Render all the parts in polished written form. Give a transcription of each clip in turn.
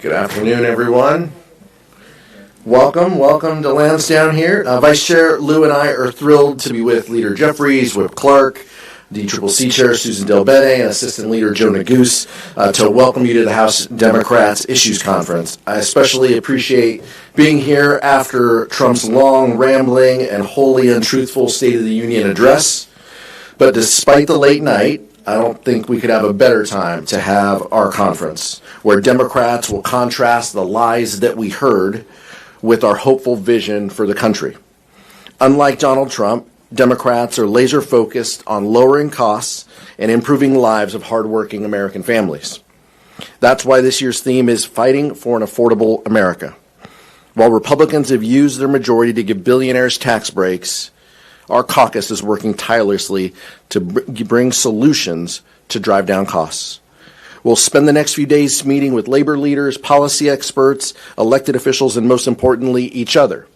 Good afternoon, everyone. Welcome to Lansdowne here. Vice Chair Lou and I are thrilled to be with Leader Jeffries, Whip Clark, DCCC Chair Susan Del Bene, and Assistant Leader Joe Neguse to welcome you to the House Democrats Issues Conference. I especially appreciate being here after Trump's long, rambling, and wholly untruthful State of the Union address. But despite the late night, I don't think we could have a better time to have our conference, where Democrats will contrast the lies that we heard with our hopeful vision for the country. Unlike Donald Trump, Democrats are laser focused on lowering costs and improving lives of hardworking American families. That's why this year's theme is Fighting for an Affordable America. While Republicans have used their majority to give billionaires tax breaks, our caucus is working tirelessly to bring solutions to drive down costs. We'll spend the next few days meeting with labor leaders, policy experts, elected officials, and most importantly, each other,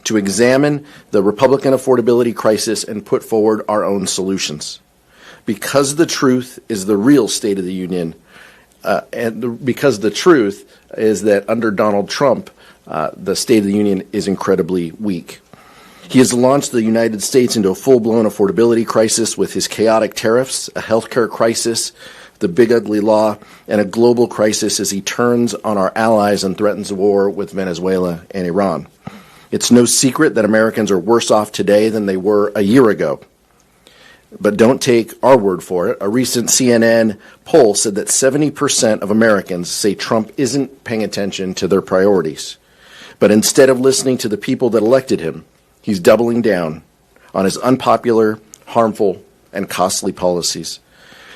to examine the Republican affordability crisis and put forward our own solutions. Because the truth is the real State of the Union, because the truth is that under Donald Trump, the State of the Union is incredibly weak. He has launched the United States into a full-blown affordability crisis with his chaotic tariffs, a healthcare crisis, the big ugly law, and a global crisis as he turns on our allies and threatens a war with Venezuela and Iran. It's no secret that Americans are worse off today than they were a year ago. But don't take our word for it. A recent CNN poll said that 70% of Americans say Trump isn't paying attention to their priorities. But instead of listening to the people that elected him, he's doubling down on his unpopular, harmful, and costly policies.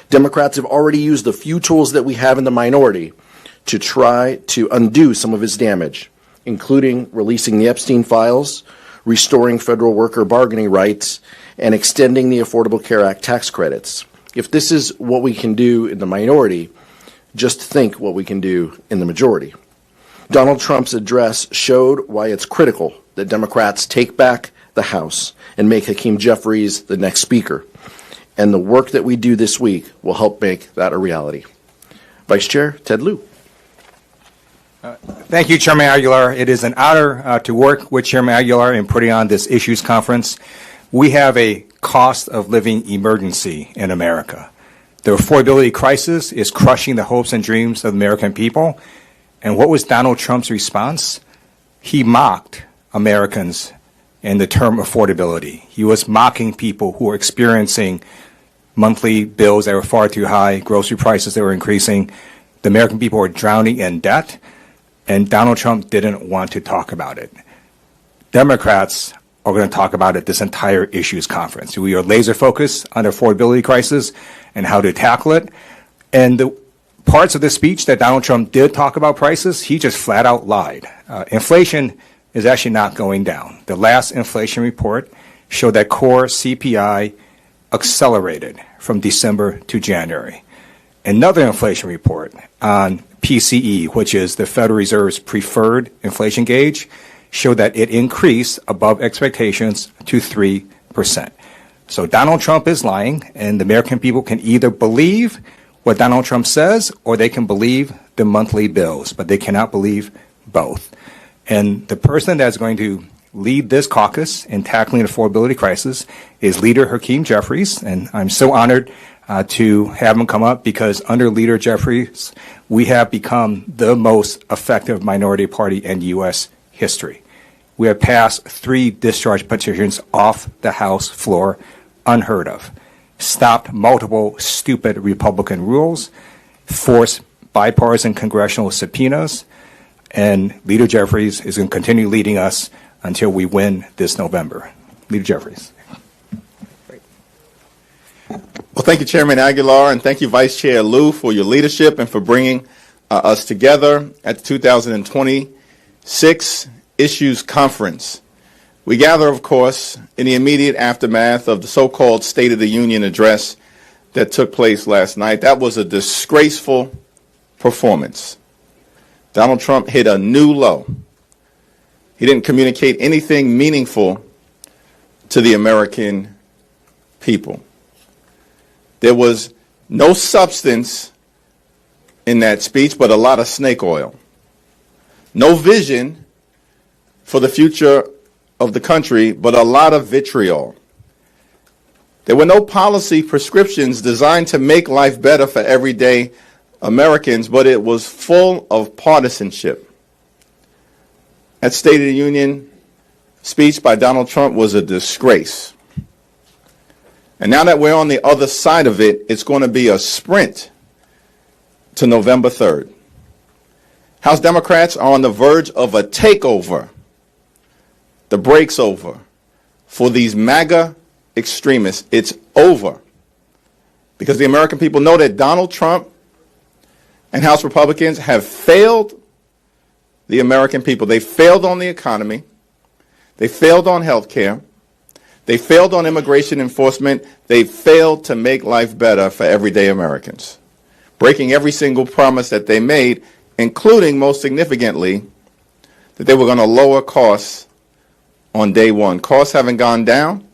Democrats have already used the few tools that we have in the minority to try to undo some of his damage, including releasing the Epstein files, restoring federal worker bargaining rights, and extending the Affordable Care Act tax credits. If this is what we can do in the minority, just think what we can do in the majority. Donald Trump's address showed why it's critical that Democrats take back the House and make Hakeem Jeffries the next speaker. And the work that we do this week will help make that a reality. Vice Chair Ted Lieu. Thank you, Chairman Aguilar. It is an honor to work with Chairman Aguilar in putting on this issues conference. We have a cost of living emergency in America. The affordability crisis is crushing the hopes and dreams of the American people. And what was Donald Trump's response? He mocked Americans in the term affordability. He was mocking people who were experiencing monthly bills that were far too high, grocery prices that were increasing. The American people were drowning in debt, and Donald Trump didn't want to talk about it. Democrats are going to talk about it this entire issues conference. We are laser focused on the affordability crisis and how to tackle it. And the parts of the speech that Donald Trump did talk about prices, he just flat out lied. Inflation is actually not going down. The last inflation report showed that core CPI accelerated from December to January. Another inflation report on PCE, which is the Federal Reserve's preferred inflation gauge, showed that it increased above expectations to 3%. So Donald Trump is lying, and the American people can either believe what Donald Trump says or they can believe the monthly bills, but they cannot believe both. And the person that's going to lead this caucus in tackling the affordability crisis is Leader Hakeem Jeffries, and I'm so honored to have him come up because under Leader Jeffries, we have become the most effective minority party in U.S. history. We have passed 3 discharge petitions off the House floor, unheard of, stopped multiple stupid Republican rules, forced bipartisan congressional subpoenas, and Leader Jeffries is going to continue leading us until we win this November. Leader Jeffries. Well, thank you, Chairman Aguilar, and thank you, Vice Chair Lieu, for your leadership and for bringing us together at the 2026 Issues Conference. We gather, of course, in the immediate aftermath of the so-called State of the Union address that took place last night. That was a disgraceful performance. Donald Trump hit a new low. He didn't communicate anything meaningful to the American people. There was no substance in that speech, but a lot of snake oil. no vision for the future of the country, but a lot of vitriol. There were no policy prescriptions designed to make life better for everyday Americans, but it was full of partisanship. That State of the Union speech by Donald Trump was a disgrace. And now that we're on the other side of it, it's going to be a sprint to November 3rd. House Democrats are on the verge of a takeover. The break's over. For these MAGA extremists, it's over. Because the American people know that Donald Trump and House Republicans have failed the American people. They failed on the economy. They failed on health care. They failed on immigration enforcement. They failed to make life better for everyday Americans, breaking every single promise that they made, including, most significantly, that they were going to lower costs on day one. Costs haven't gone down.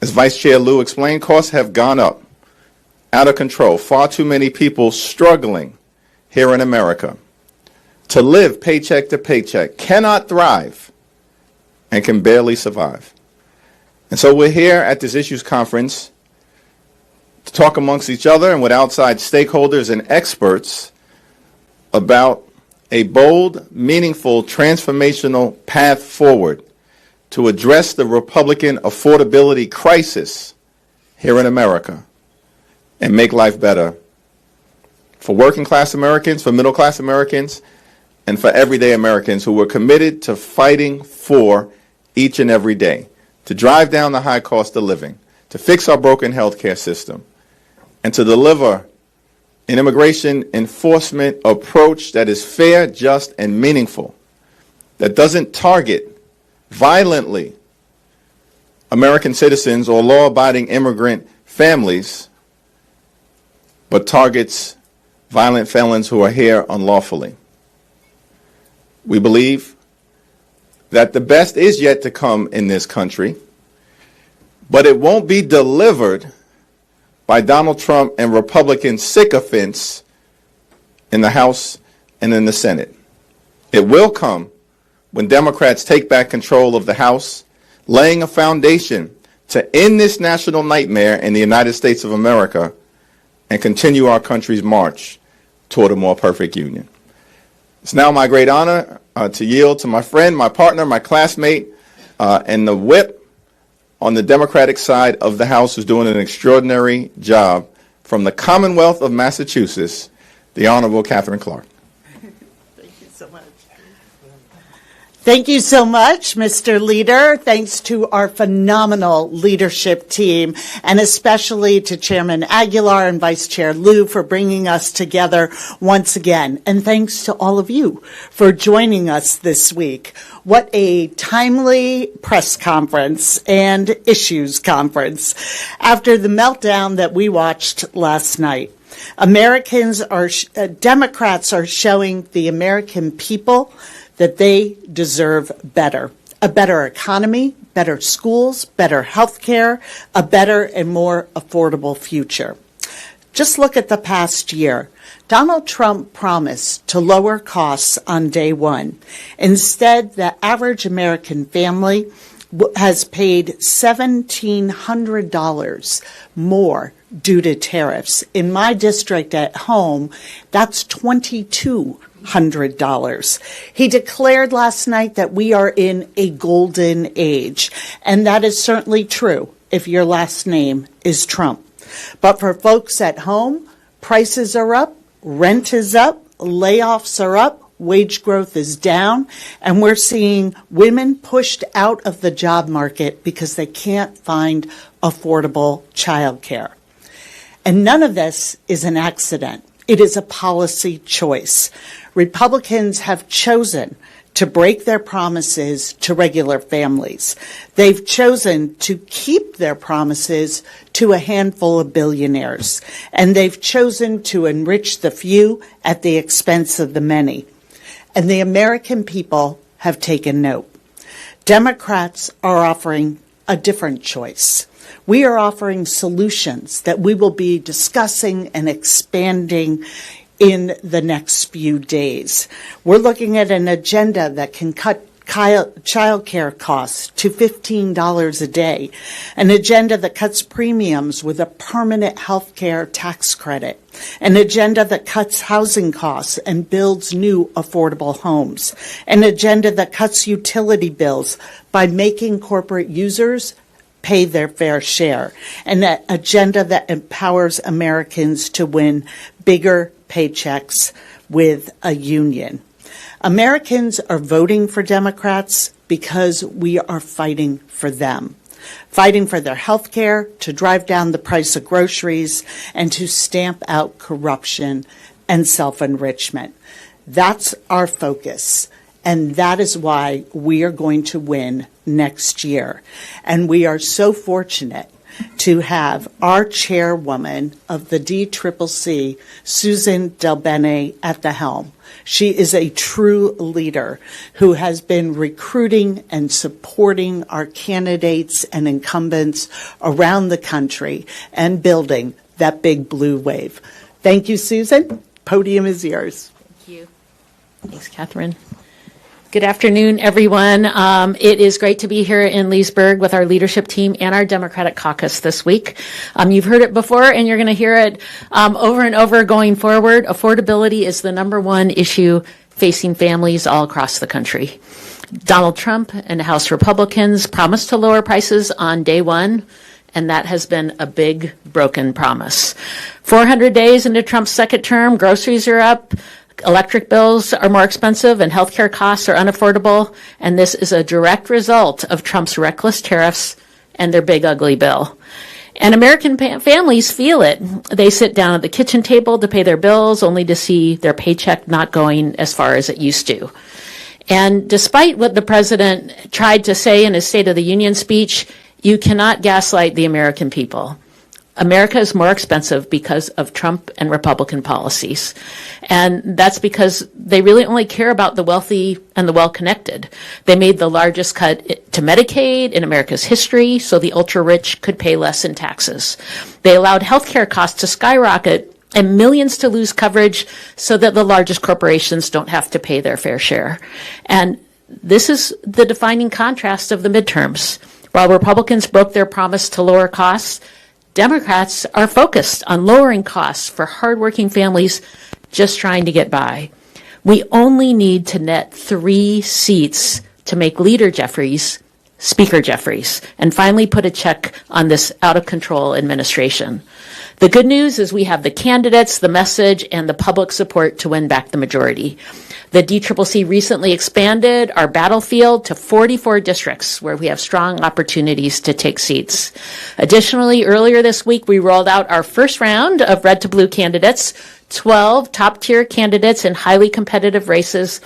As Vice Chair Lieu explained, costs have gone up, out of control. Far too many people struggling here in America to live paycheck to paycheck, cannot thrive, and can barely survive. And so we're here at this issues conference to talk amongst each other and with outside stakeholders and experts about a bold, meaningful, transformational path forward to address the Republican affordability crisis here in America and make life better for working class Americans, for middle class Americans, and for everyday Americans who were committed to fighting for each and every day, to drive down the high cost of living, to fix our broken healthcare system, and to deliver an immigration enforcement approach that is fair, just, and meaningful, that doesn't target violently American citizens or law-abiding immigrant families, but targets violent felons who are here unlawfully. We believe that the best is yet to come in this country, but it won't be delivered by Donald Trump and Republican sycophants in the House and in the Senate. It will come when Democrats take back control of the House, laying a foundation to end this national nightmare in the United States of America and continue our country's march toward a more perfect union. It's now my great honor to yield to my friend, my partner, my classmate, and the whip on the Democratic side of the House, who's doing an extraordinary job, from the Commonwealth of Massachusetts, the Honorable Catherine Clark. Thank you so much. Thank you so much, Mr. Leader. Thanks to our phenomenal leadership team, and especially to Chairman Aguilar and Vice Chair Lieu for bringing us together once again. And thanks to all of you for joining us this week. What a timely press conference and issues conference after the meltdown that we watched last night. Democrats are showing the American people that they deserve better. A better economy, better schools, better health care, a better and more affordable future. Just look at the past year. Donald Trump promised to lower costs on day one. Instead, the average American family has paid $1,700 more due to tariffs. In my district at home, that's $2,200. He declared last night that we are in a golden age, and that is certainly true if your last name is Trump. But for folks at home, prices are up, rent is up, layoffs are up, wage growth is down, and we're seeing women pushed out of the job market because they can't find affordable childcare. And none of this is an accident. It is a policy choice. Republicans have chosen to break their promises to regular families. They've chosen to keep their promises to a handful of billionaires. And they've chosen to enrich the few at the expense of the many. And the American people have taken note. Democrats are offering a different choice. We are offering solutions that we will be discussing and expanding in the next few days. We're looking at an agenda that can cut child care costs to $15 a day, an agenda that cuts premiums with a permanent health care tax credit, an agenda that cuts housing costs and builds new affordable homes, an agenda that cuts utility bills by making corporate users pay their fair share, and an agenda that empowers Americans to win bigger paychecks with a union. Americans are voting for Democrats because we are fighting for them, fighting for their health care, to drive down the price of groceries, and to stamp out corruption and self-enrichment. That's our focus, and that is why we are going to win next year. And we are so fortunate to have our chairwoman of the DCCC, Susan DelBene, at the helm. She is a true leader who has been recruiting and supporting our candidates and incumbents around the country and building that big blue wave. Thank you, Susan. Podium is yours. Thank you. Thanks, Catherine. Good afternoon, everyone. It is great to be here in Leesburg with our leadership team and our Democratic caucus this week. You've heard it before, and you're going to hear it over and over going forward. Affordability is the #1 issue facing families all across the country. Donald Trump and House Republicans promised to lower prices on day one, and that has been a big broken promise. 400 days into Trump's second term, groceries are up, electric bills are more expensive, and healthcare costs are unaffordable, and this is a direct result of Trump's reckless tariffs and their big ugly bill. And American families feel it. They sit down at the kitchen table to pay their bills only to see their paycheck not going as far as it used to. And despite what the president tried to say in his State of the Union speech, you cannot gaslight the American people. America is more expensive because of Trump and Republican policies. And that's because they really only care about the wealthy and the well-connected. They made the largest cut to Medicaid in America's history so the ultra-rich could pay less in taxes. They allowed healthcare costs to skyrocket and millions to lose coverage so that the largest corporations don't have to pay their fair share. And this is the defining contrast of the midterms. While Republicans broke their promise to lower costs, Democrats are focused on lowering costs for hardworking families just trying to get by. We only need to net 3 seats to make Leader Jeffries Speaker Jeffries and finally put a check on this out-of-control administration. The good news is we have the candidates, the message, and the public support to win back the majority. The DCCC recently expanded our battlefield to 44 districts where we have strong opportunities to take seats. Additionally, earlier this week, we rolled out our first round of red to blue candidates, 12 top-tier candidates in highly competitive races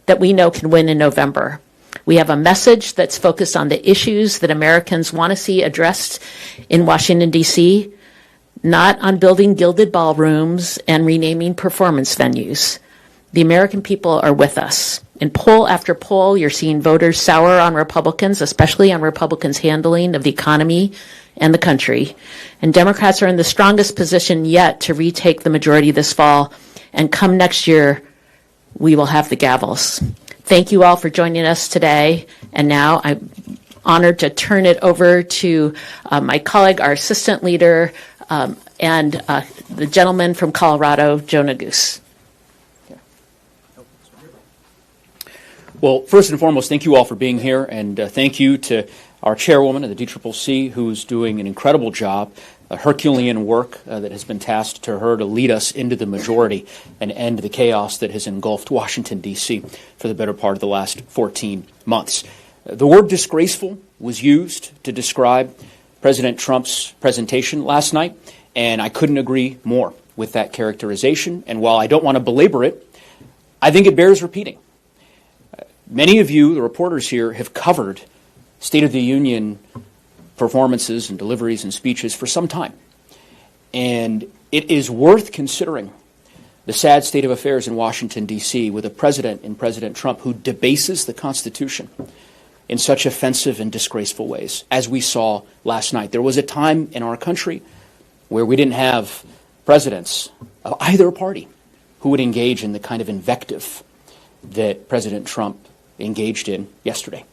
that we know can win in November. We have a message that's focused on the issues that Americans want to see addressed in Washington, D.C., not on building gilded ballrooms and renaming performance venues. The American people are with us. In poll after poll, you're seeing voters sour on Republicans, especially on Republicans' handling of the economy and the country. And Democrats are in the strongest position yet to retake the majority this fall. And come next year, we will have the gavels. Thank you all for joining us today. And now I'm honored to turn it over to my colleague, our assistant leader, and the gentleman from Colorado, Joe Neguse. Well, first and foremost, thank you all for being here, and thank you to our chairwoman of the DCCC, who's doing an incredible job, Herculean work that has been tasked to her to lead us into the majority and end the chaos that has engulfed Washington, D.C. for the better part of the last 14 months. The word disgraceful was used to describe President Trump's presentation last night, and I couldn't agree more with that characterization. And while I don't want to belabor it, I think it bears repeating. Many of you, the reporters here, have covered State of the Union performances and deliveries and speeches for some time. And it is worth considering the sad state of affairs in Washington, D.C., with a president in President Trump who debases the Constitution in such offensive and disgraceful ways, as we saw last night. There was a time in our country where we didn't have presidents of either party who would engage in the kind of invective that President Trump engaged in yesterday.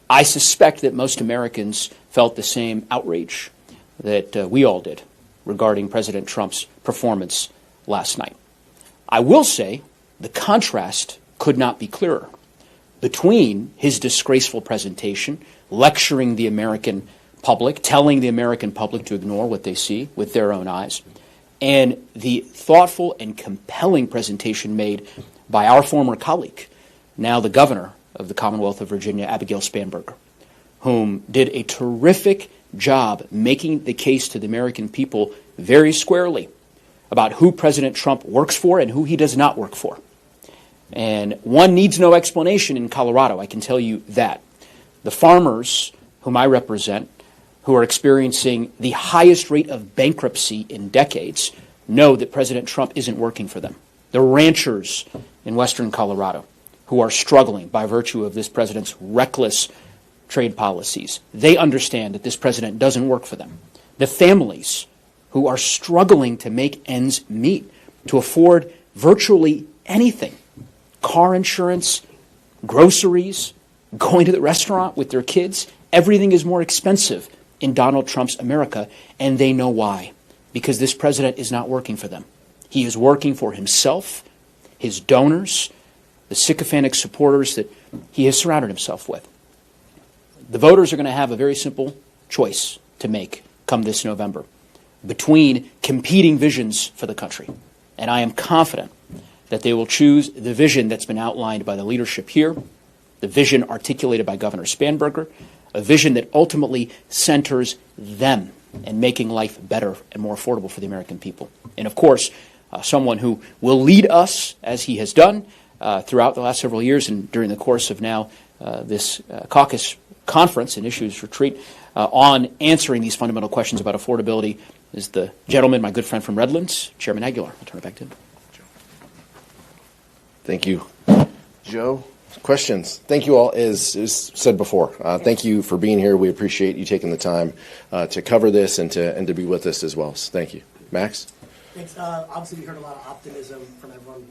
I suspect that most Americans felt the same outrage that we all did regarding President Trump's performance last night. I will say the contrast could not be clearer between his disgraceful presentation, lecturing the American public, telling the American public to ignore what they see with their own eyes, and the thoughtful and compelling presentation made by our former colleague, now the governor of the Commonwealth of Virginia, Abigail Spanberger, whom did a terrific job making the case to the American people very squarely about who President Trump works for and who he does not work for. And one needs no explanation in Colorado, I can tell you that. The farmers whom I represent, who are experiencing the highest rate of bankruptcy in decades, know that President Trump isn't working for them. The ranchers in western Colorado, who are struggling by virtue of this president's reckless trade policies, they understand that this president doesn't work for them. The families who are struggling to make ends meet, to afford virtually anything, car insurance, groceries, going to the restaurant with their kids, everything is more expensive in Donald Trump's America, and they know why. Because this president is not working for them. He is working for himself, his donors, the sycophantic supporters that he has surrounded himself with. The voters are going to have a very simple choice to make come this November between competing visions for the country. And I am confident that they will choose the vision that's been outlined by the leadership here, the vision articulated by Governor Spanberger, a vision that ultimately centers them and making life better and more affordable for the American people. And of course, someone who will lead us, as he has done throughout the last several years and during the course of now this caucus conference and issues retreat on answering these fundamental questions about affordability is the gentleman, my good friend from Redlands, Chairman Aguilar. I'll turn it back to him. Thank you. Joe, questions? Thank you all, as said before. Thank you for being here. We appreciate you taking the time to cover this and to be with us as well. So thank you. Max? Thanks. Obviously, we heard a lot of optimism from everyone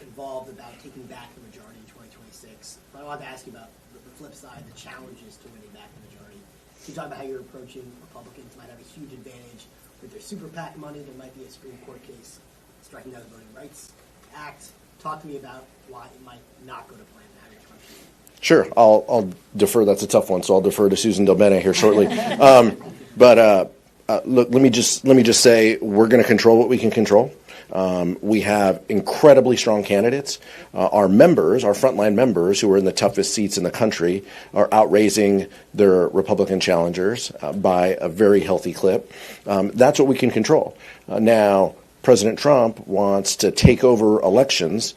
involved about taking back the majority in 2026. But I wanted to ask you about the flip side, the challenges to winning back the majority. Can you talk about how you're approaching Republicans might have a huge advantage with their super PAC money? There might be a Supreme Court case striking down the Voting Rights Act. Talk to me about why it might not go to plan. Sure, I'll defer. That's a tough one, so I'll defer to Susan Delbene here shortly. Look, let me just say we're going to control what we can control. We have incredibly strong candidates. Our members, our frontline members, who are in the toughest seats in the country, are outraising their Republican challengers by a very healthy clip. That's what we can control. Now, President Trump wants to take over elections.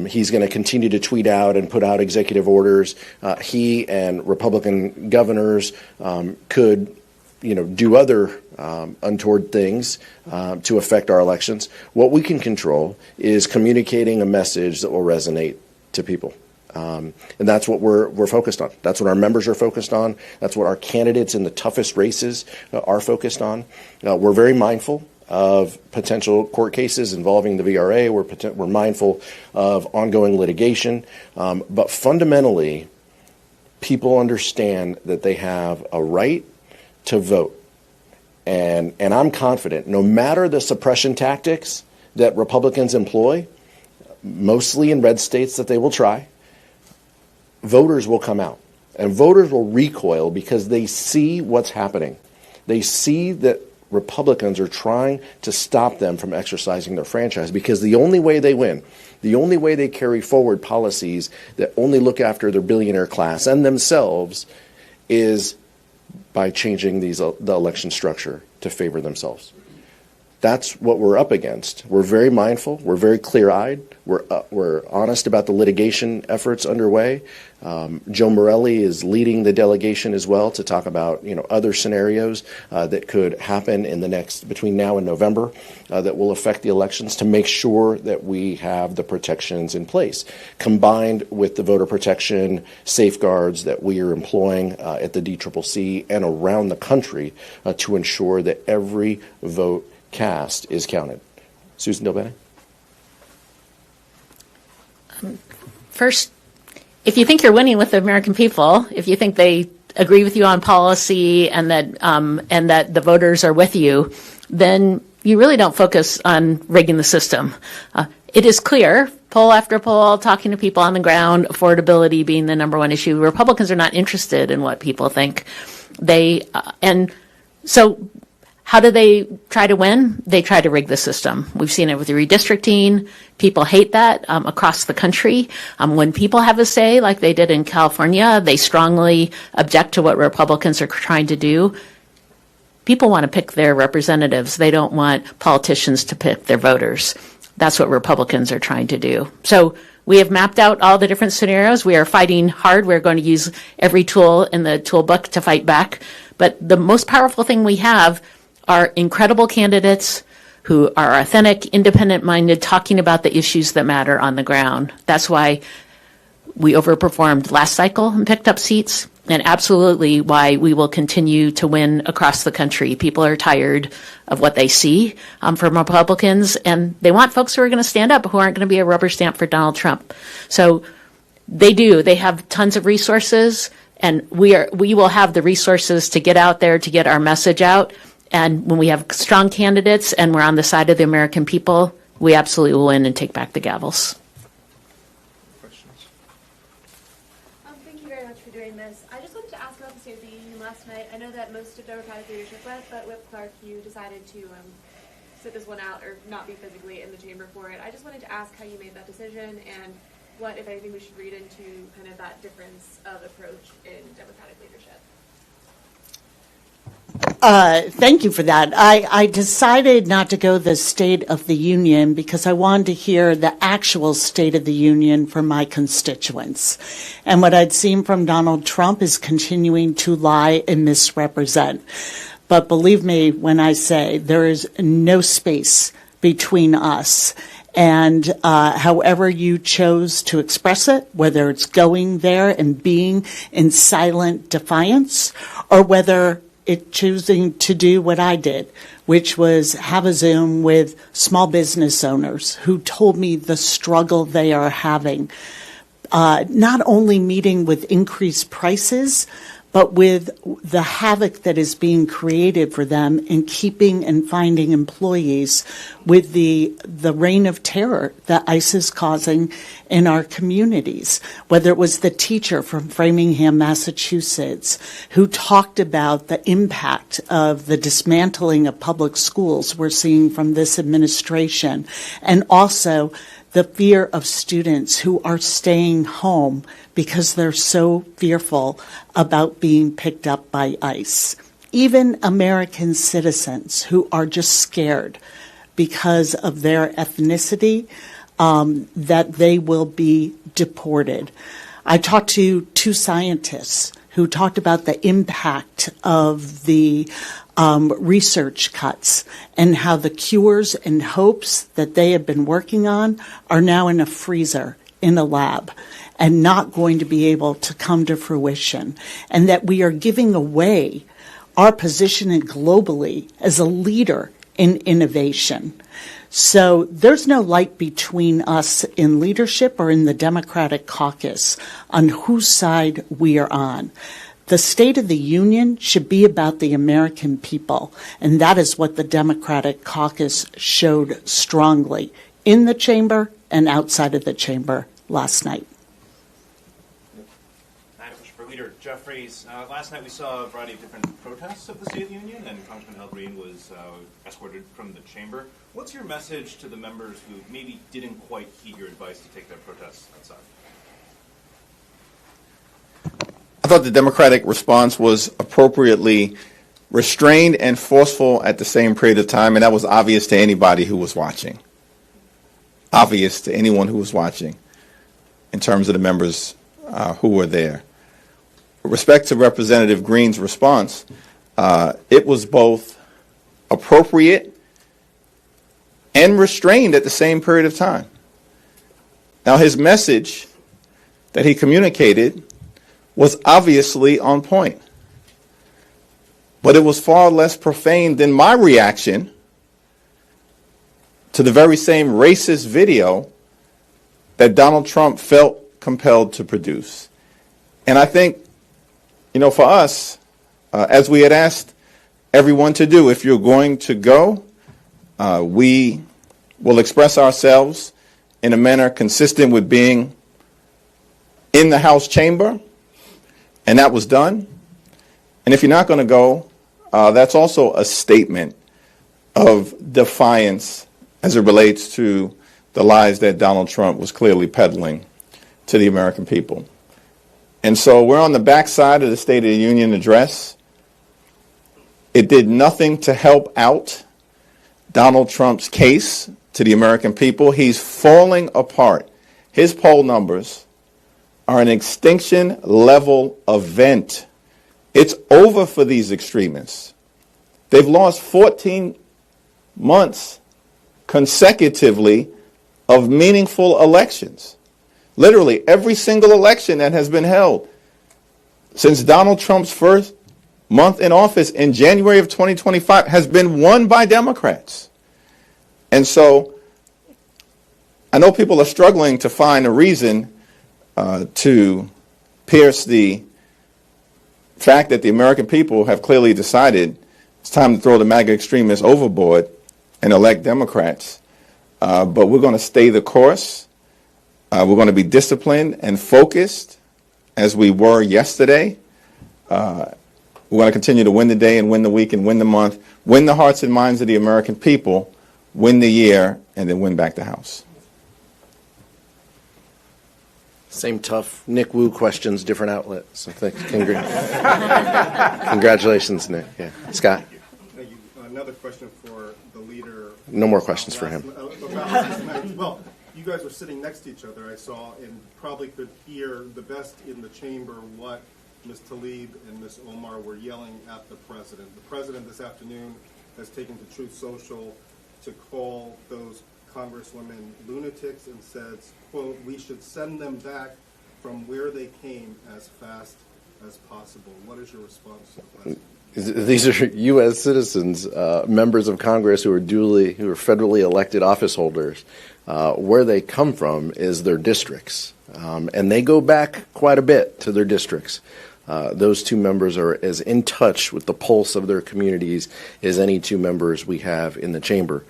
He's going to continue to tweet out and put out executive orders. He and Republican governors could, do other untoward things to affect our elections. What we can control is communicating a message that will resonate to people. And that's what we're focused on. That's what our members are focused on. That's what our candidates in the toughest races are focused on. We're very mindful of potential court cases involving the VRA. We're mindful of ongoing litigation. But fundamentally, people understand that they have a right to vote. And I'm confident, no matter the suppression tactics that Republicans employ, mostly in red states that they will try, voters will come out. And voters will recoil because they see what's happening. They see that Republicans are trying to stop them from exercising their franchise, because the only way they win, the only way they carry forward policies that only look after their billionaire class and themselves is by changing the election structure to favor themselves. That's what we're up against. We're very mindful. We're very clear-eyed. We're honest about the litigation efforts underway. Joe Morelli is leading the delegation as well to talk about other scenarios that could happen in between now and November that will affect the elections, to make sure that we have the protections in place, combined with the voter protection safeguards that we are employing at the DCCC and around the country to ensure that every vote cast is counted. Susan Delbene? First, if you think you're winning with the American people, if you think they agree with you on policy and that the voters are with you, then you really don't focus on rigging the system. It is clear, poll after poll, talking to people on the ground, affordability being the number one issue. Republicans are not interested in what people think. And so how do they try to win? They try to rig the system. We've seen it with the redistricting. People hate that across the country. When people have a say, like they did in California, they strongly object to what Republicans are trying to do. People want to pick their representatives. They don't want politicians to pick their voters. That's what Republicans are trying to do. So we have mapped out all the different scenarios. We are fighting hard. We're going to use every tool in the toolbook to fight back. But the most powerful thing we have are incredible candidates who are authentic, independent-minded, talking about the issues that matter on the ground. That's why we overperformed last cycle and picked up seats, and absolutely why we will continue to win across the country. People are tired of what they see from Republicans, and they want folks who are going to stand up, who aren't going to be a rubber stamp for Donald Trump. So they do. They have tons of resources, and we will have the resources to get out there, to get our message out. And when we have strong candidates and we're on the side of the American people, we absolutely will win and take back the gavels. Thank you very much for doing this. I just wanted to ask about the State of the Union last night. I know that most of Democratic leadership went, but Whip Clark, you decided to sit this one out or not be physically in the chamber for it. I just wanted to ask how you made that decision and what, if anything, we should read into kind of that difference of approach in Democratic leadership. Thank you for that. I decided not to go the State of the Union because I wanted to hear the actual State of the Union from my constituents. And what I'd seen from Donald Trump is continuing to lie and misrepresent. But believe me when I say there is no space between us. And however you chose to express it, whether it's going there and being in silent defiance, or whether it choosing to do what I did, which was have a Zoom with small business owners who told me the struggle they are having, not only meeting with increased prices, but with the havoc that is being created for them in keeping and finding employees with the reign of terror that ICE is causing in our communities. Whether it was the teacher from Framingham, Massachusetts, who talked about the impact of the dismantling of public schools we're seeing from this administration, and also the fear of students who are staying home because they're so fearful about being picked up by ICE. Even American citizens who are just scared because of their ethnicity, that they will be deported. I talked to two scientists who talked about the impact of the research cuts and how the cures and hopes that they have been working on are now in a freezer in a lab and not going to be able to come to fruition, and that we are giving away our position globally as a leader in innovation. So there's no light between us in leadership or in the Democratic caucus on whose side we are on. The State of the Union should be about the American people, and that is what the Democratic caucus showed strongly in the chamber and outside of the chamber last night. For Leader Jeffries, last night we saw a variety of different protests of the State of the Union, and Congressman Al Green was escorted from the chamber. What's your message to the members who maybe didn't quite heed your advice to take their protests outside? I thought the Democratic response was appropriately restrained and forceful at the same period of time, and that was obvious to anybody who was watching. Obvious to anyone who was watching in terms of the members who were there. With respect to Representative Green's response, it was both appropriate and restrained at the same period of time. Now, his message that he communicated was obviously on point, but it was far less profane than my reaction to the very same racist video that Donald Trump felt compelled to produce. And I think, for us, as we had asked everyone to do, if you're going to go, we will express ourselves in a manner consistent with being in the House chamber, and that was done. And if you're not going to go, that's also a statement of defiance as it relates to the lies that Donald Trump was clearly peddling to the American people. And so we're on the backside of the State of the Union address. It did nothing to help out Donald Trump's case to the American people. He's falling apart. His poll numbers are an extinction level event. It's over for these extremists. They've lost 14 months consecutively of meaningful elections. Literally every single election that has been held since Donald Trump's first month in office in January of 2025 has been won by Democrats. And so I know people are struggling to find a reason to pierce the fact that the American people have clearly decided it's time to throw the MAGA extremists overboard and elect Democrats. But we're going to stay the course. We're going to be disciplined and focused as we were yesterday. We're going to continue to win the day and win the week and win the month, win the hearts and minds of the American people, win the year, and then win back the House. Same tough Nick Wu questions, different outlets. So congratulations, Nick. Yeah. Scott? Thank you. Another question for the leader. No more questions for him. Well, you guys were sitting next to each other, I saw, and probably could hear the best in the chamber what Ms. Tlaib and Ms. Omar were yelling at the president. The president this afternoon has taken to Truth Social to call those congresswomen lunatics and says, quote, we should send them back from where they came as fast as possible. What is your response to the president? These are U.S. citizens, members of Congress who are federally elected office holders. Where they come from is their districts, and they go back quite a bit to their districts. Those two members are as in touch with the pulse of their communities as any two members we have in the chamber.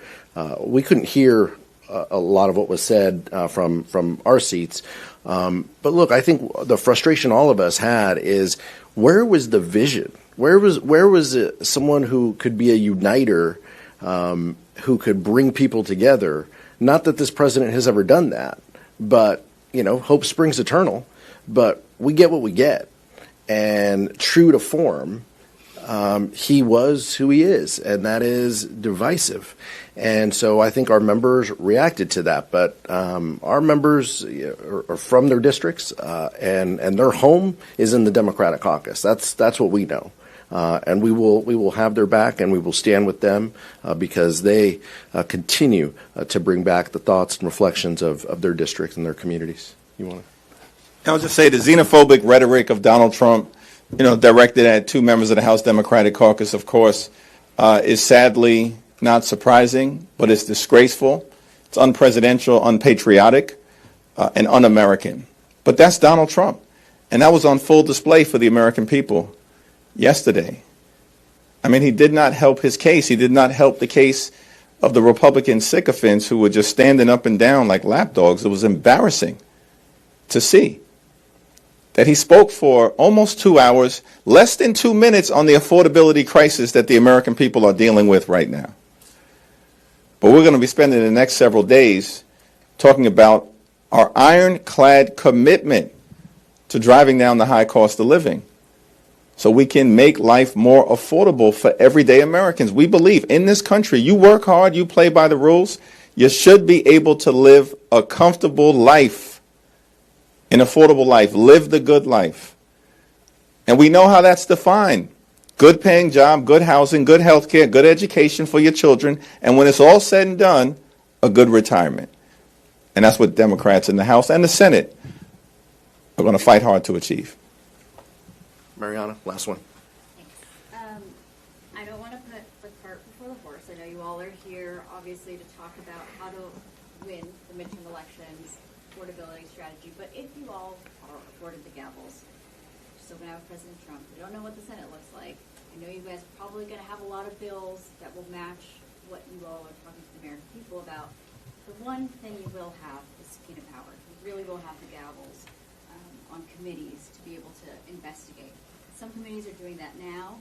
We couldn't hear a lot of what was said from our seats, but look, I think the frustration all of us had is where was the vision? Where was it someone who could be a uniter, who could bring people together? Not that this president has ever done that, but hope springs eternal. But we get what we get. And true to form, he was who he is, and that is divisive. And so I think our members reacted to that. But our members are from their districts, and their home is in the Democratic caucus. That's what we know. And we will have their back, and we will stand with them because they continue to bring back the thoughts and reflections of their districts and their communities. You want to? I'll just say the xenophobic rhetoric of Donald Trump, directed at two members of the House Democratic Caucus, of course, is sadly not surprising, but it's disgraceful. It's unpresidential, unpatriotic, and un-American. But that's Donald Trump, and that was on full display for the American people yesterday. I mean, he did not help his case. He did not help the case of the Republican sycophants who were just standing up and down like lapdogs. It was embarrassing to see that he spoke for almost 2 hours, less than 2 minutes on the affordability crisis that the American people are dealing with right now. But we're going to be spending the next several days talking about our ironclad commitment to driving down the high cost of living so we can make life more affordable for everyday Americans. We believe in this country, you work hard, you play by the rules, you should be able to live a comfortable life, an affordable life, live the good life. And we know how that's defined. Good paying job, good housing, good health care, good education for your children, and when it's all said and done, a good retirement. And that's what Democrats in the House and the Senate are going to fight hard to achieve. Mariana, last one. I don't want to put the cart before the horse. I know you all are here, obviously, to talk about how to win the midterm elections affordability strategy, but if you all are afforded the gavels, still going to have President Trump. We don't know what the Senate looks like. I know you guys are probably going to have a lot of bills that will match what you all are talking to the American people about. The one thing you will have is subpoena power. You really will have the gavels on committees to be able to investigate. Some committees are doing that now,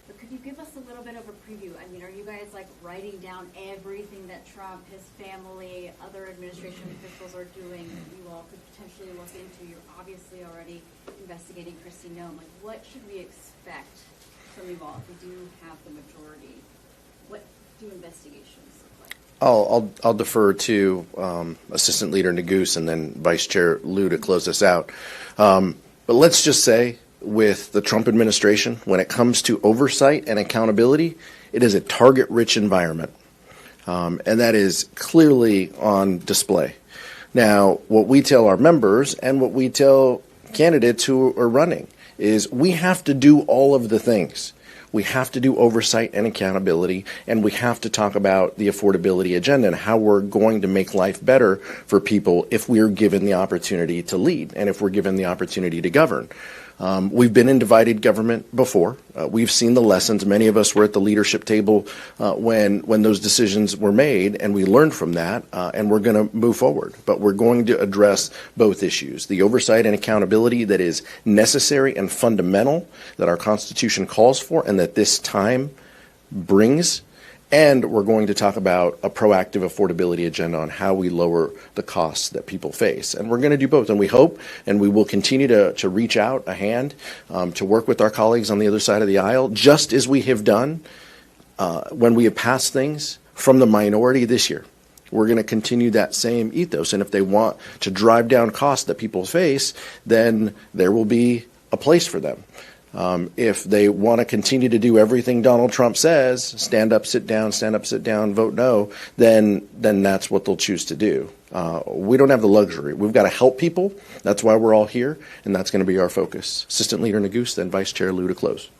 but could you give us a little bit of a preview? I mean, are you guys like writing down everything that Trump, his family, other administration officials are doing that you all could potentially look into? You're obviously already investigating Kristi Noem. Like, what should we expect from you all if we do have the majority? What do investigations look like? I'll defer to Assistant Leader Neguse and then Vice Chair Liu to close this out. But let's just say, with the Trump administration, when it comes to oversight and accountability, it is a target-rich environment. And that is clearly on display. Now, what we tell our members and what we tell candidates who are running is we have to do all of the things. We have to do oversight and accountability, and we have to talk about the affordability agenda and how we're going to make life better for people if we're given the opportunity to lead and if we're given the opportunity to govern. We've been in divided government before. We've seen the lessons. Many of us were at the leadership table when those decisions were made, and we learned from that, and we're going to move forward. But we're going to address both issues, the oversight and accountability that is necessary and fundamental that our Constitution calls for and that this time brings. And we're going to talk about a proactive affordability agenda on how we lower the costs that people face. And we're going to do both. And we hope and we will continue to reach out a hand to work with our colleagues on the other side of the aisle, just as we have done when we have passed things from the minority this year. We're going to continue that same ethos. And if they want to drive down costs that people face, then there will be a place for them. If they want to continue to do everything Donald Trump says, stand up, sit down, vote no, then that's what they'll choose to do. We don't have the luxury. We've got to help people. That's why we're all here, and that's going to be our focus. Assistant Leader Neguse, then Vice Chair Liu to close.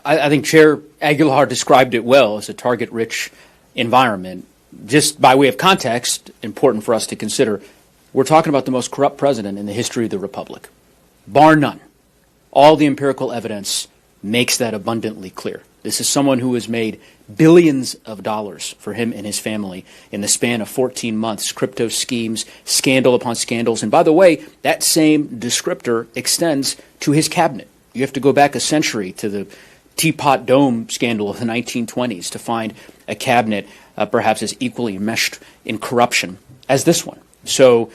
I think Chair Aguilar described it well as a target-rich environment. Just by way of context, important for us to consider, we're talking about the most corrupt president in the history of the Republic. Bar none. All the empirical evidence makes that abundantly clear. This is someone who has made billions of dollars for him and his family in the span of 14 months, crypto schemes, scandal upon scandals. And by the way, that same descriptor extends to his cabinet. You have to go back a century to the Teapot Dome scandal of the 1920s to find a cabinet perhaps as equally enmeshed in corruption as this one. So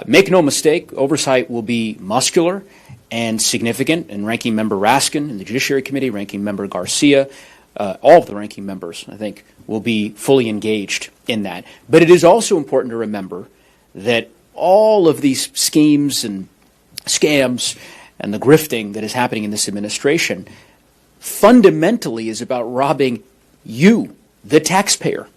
make no mistake, oversight will be muscular and significant, and Ranking Member Raskin in the Judiciary Committee, Ranking Member Garcia, all of the ranking members, I think, will be fully engaged in that. But it is also important to remember that all of these schemes and scams and the grifting that is happening in this administration fundamentally is about robbing you, the taxpayer.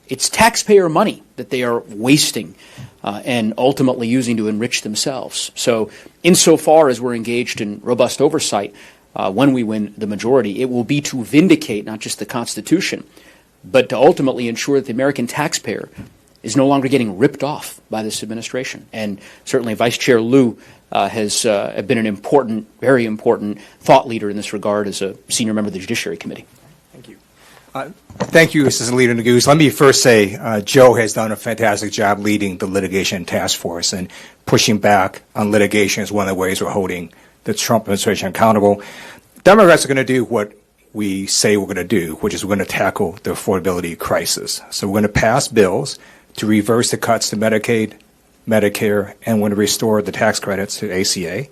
It's taxpayer money that they are wasting and ultimately using to enrich themselves. So insofar as we're engaged in robust oversight, when we win the majority, it will be to vindicate not just the Constitution, but to ultimately ensure that the American taxpayer is no longer getting ripped off by this administration. And certainly Vice Chair Liu has been an important, very important thought leader in this regard as a senior member of the Judiciary Committee. Thank you. Thank you, Assistant Leader Neguse. Let me first say Joe has done a fantastic job leading the litigation task force, and pushing back on litigation is one of the ways we're holding the Trump administration accountable. Democrats are going to do what we say we're going to do, which is we're going to tackle the affordability crisis. So we're going to pass bills to reverse the cuts to Medicaid, Medicare, and we're going to restore the tax credits to ACA.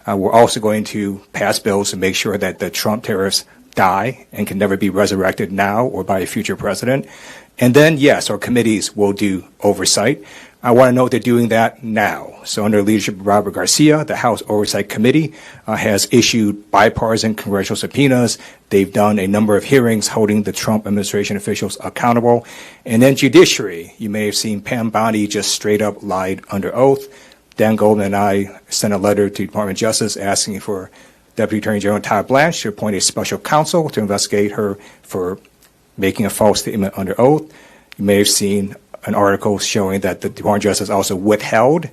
We're also going to pass bills to make sure that the Trump tariffs die and can never be resurrected now or by a future president. And then, yes, our committees will do oversight. I want to note they're doing that now. So under the leadership of Robert Garcia, the House Oversight Committee has issued bipartisan congressional subpoenas. They've done a number of hearings holding the Trump administration officials accountable. And then Judiciary, you may have seen Pam Bondi just straight up lied under oath. Dan Goldman and I sent a letter to the Department of Justice asking for Deputy Attorney General Todd Blanche to appoint a special counsel to investigate her for making a false statement under oath. You may have seen an article showing that the Department of Justice also withheld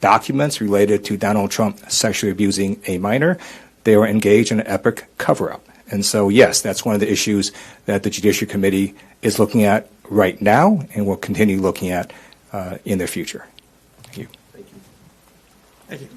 documents related to Donald Trump sexually abusing a minor. They were engaged in an epic cover-up. And so, yes, that's one of the issues that the Judiciary Committee is looking at right now and will continue looking at in the future. Thank you. Thank you. Thank you.